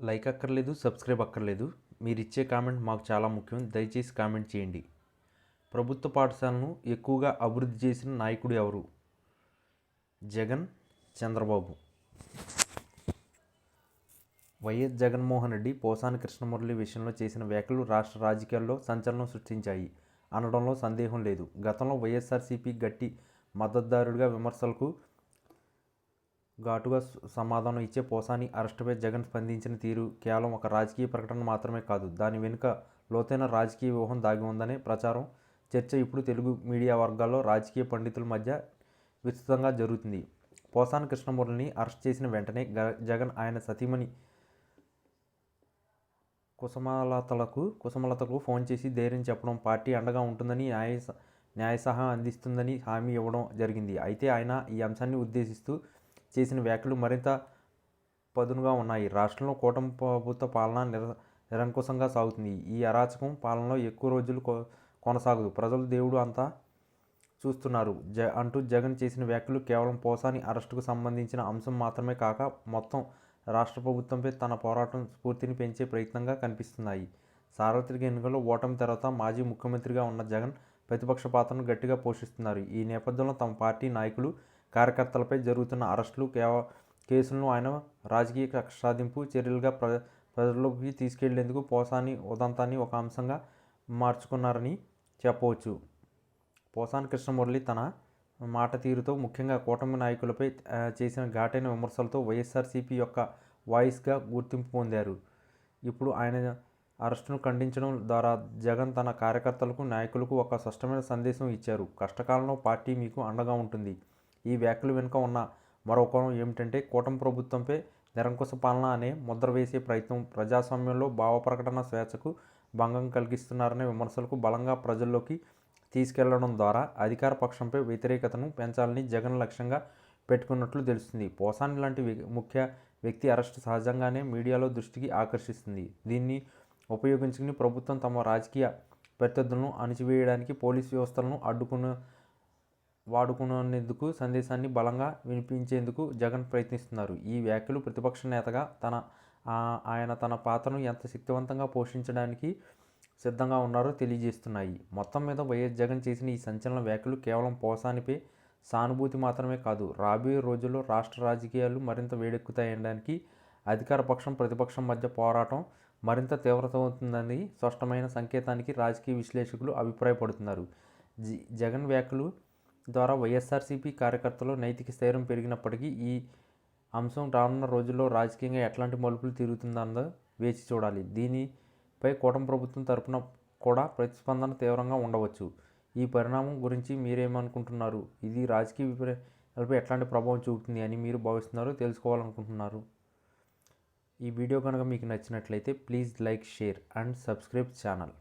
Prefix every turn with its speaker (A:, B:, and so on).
A: Like అక్కర్లేదు, subscribe అక్కర్లేదు. మీరిచ్చే కామెంట్ మాకు చాలా ముఖ్యం. దయచేసి కామెంట్ చేయండి. ప్రభుత్వ పాఠశాలను ఎక్కువగా అభివృద్ధి చేసిన నాయకుడు ఎవరు? జగన్, చంద్రబాబు. వైఎస్ జగన్మోహన్ రెడ్డి పోసాని కృష్ణమురళి విషయంలో చేసిన వ్యాఖ్యలు రాష్ట్ర రాజకీయాల్లో సంచలనం సృష్టించాయి అనడంలో సందేహం లేదు. గతంలో వైఎస్ఆర్సీపీ గట్టి మద్దతుదారుడిగా విమర్శలకు ఘాటుగా సమాధానం ఇచ్చే పోసాని అరెస్టుపై జగన్ స్పందించిన తీరు కేవలం ఒక రాజకీయ ప్రకటన మాత్రమే కాదు, దాని వెనుక లోతైన రాజకీయ వ్యూహం దాగి ఉందనే చర్చ ఇప్పుడు తెలుగు మీడియా వర్గాల్లో రాజకీయ పండితుల మధ్య విస్తృతంగా జరుగుతుంది. పోసాని కృష్ణమురళిని అరెస్ట్ చేసిన వెంటనే జగన్ ఆయన సతీమణి కుసుమలతకు ఫోన్ చేసి ధైర్యం చెప్పడం, పార్టీ అండగా ఉంటుందని, న్యాయ సహాయం అందిస్తుందని హామీ ఇవ్వడం జరిగింది. అయితే ఆయన ఈ అంశాన్ని ఉద్దేశిస్తూ చేసిన వ్యాఖ్యలు మరింత పదునుగా ఉన్నాయి. రాష్ట్రంలో కూటమి ప్రభుత్వ పాలన నిరంకుశంగా సాగుతుంది. ఈ అరాచకం పాలనలో ఎక్కువ రోజులు కొనసాగదు. ప్రజలు దేవుడు అంతా చూస్తున్నారు అంటూ జగన్ చేసిన వ్యాఖ్యలు కేవలం పోసాని అరెస్టుకు సంబంధించిన అంశం మాత్రమే కాక మొత్తం రాష్ట్ర ప్రభుత్వంపై తన పోరాటం స్ఫూర్తిని పెంచే ప్రయత్నంగా కనిపిస్తున్నాయి. సార్వత్రిక ఎన్నికల్లో ఓటమి తర్వాత మాజీ ముఖ్యమంత్రిగా ఉన్న జగన్ ప్రతిపక్ష పాత్రను గట్టిగా పోషిస్తున్నారు. ఈ నేపథ్యంలో తమ పార్టీ నాయకులు, కార్యకర్తలపై జరుగుతున్న అరెస్టులు, కేసులను ఆయన రాజకీయ కక్ష సాధింపు చర్యలుగా ప్రజల్లోకి తీసుకెళ్లేందుకు పోసాని ఉదంతాన్ని ఒక అంశంగా మార్చుకున్నారని చెప్పవచ్చు. పోసాని కృష్ణమురళి తన మాట తీరుతో, ముఖ్యంగా కూటమి నాయకులపై చేసిన ఘాటైన విమర్శలతో వైఎస్ఆర్సీపీ యొక్క వాయిస్గా గుర్తింపు పొందారు. ఇప్పుడు ఆయన అరెస్టును ఖండించడం ద్వారా జగన్ తన కార్యకర్తలకు, నాయకులకు ఒక స్పష్టమైన సందేశం ఇచ్చారు. కష్టకాలంలో పార్టీ మీకు అండగా ఉంటుంది. ఈ వ్యాఖ్యల వెనుక ఉన్న మరో కోణం ఏమిటంటే, కూటమి ప్రభుత్వంపై నిరంకుశ పాలన అనే ముద్ర వేసే ప్రయత్నం, ప్రజాస్వామ్యంలో భావ ప్రకటన స్వేచ్ఛకు భంగం కలిగిస్తున్నారనే విమర్శలకు బలంగా ప్రజల్లోకి తీసుకెళ్లడం ద్వారా అధికార పక్షంపై వ్యతిరేకతను పెంచాలని జగన్ లక్ష్యంగా పెట్టుకున్నట్లు తెలుస్తుంది. పోసాని లాంటి ముఖ్య వ్యక్తి అరెస్టు సహజంగానే మీడియాలో దృష్టికి ఆకర్షిస్తుంది. దీన్ని ఉపయోగించుకుని ప్రభుత్వం తమ రాజకీయ ప్రత్యర్థులను అణిచివేయడానికి పోలీసు వ్యవస్థలను వాడుకునేందుకు, సందేశాన్ని బలంగా వినిపించేందుకు జగన్ ప్రయత్నిస్తున్నారు. ఈ వ్యాఖ్యలు ప్రతిపక్ష నేతగా ఆయన తన పాత్రను ఎంత శక్తివంతంగా పోషించడానికి సిద్ధంగా ఉన్నారో తెలియజేస్తున్నాయి. మొత్తం మీద వైఎస్ జగన్ చేసిన ఈ సంచలన వ్యాఖ్యలు కేవలం పోసానిపై సానుభూతి మాత్రమే కాదు, రాబోయే రోజుల్లో రాష్ట్ర రాజకీయాలు మరింత వేడెక్కుతాయనడానికి, అధికార పక్షం, ప్రతిపక్షం మధ్య పోరాటం మరింత తీవ్రతమవుతుందని స్పష్టమైన సంకేతానికి రాజకీయ విశ్లేషకులు అభిప్రాయపడుతున్నారు. జగన్ వ్యాఖ్యలు ద్వారా వైఎస్ఆర్సీపీ కార్యకర్తలు నైతిక స్థైర్యం పెరిగినప్పటికీ ఈ అంశం రానున్న రోజుల్లో రాజకీయంగా ఎట్లాంటి మలుపులు తిరుగుతుందో వేచి చూడాలి. దీనిపై కూటమి ప్రభుత్వం తరపున కూడా ప్రతిస్పందన తీవ్రంగా ఉండవచ్చు. ఈ పరిణామం గురించి మీరేమనుకుంటున్నారు? ఇది రాజకీయ విపరీతాలపై ఎట్లాంటి ప్రభావం చూపుతుంది అని మీరు భావిస్తున్నారో తెలుసుకోవాలనుకుంటున్నారు. ఈ వీడియో కనుక మీకు నచ్చినట్లయితే please like, share and subscribe channel.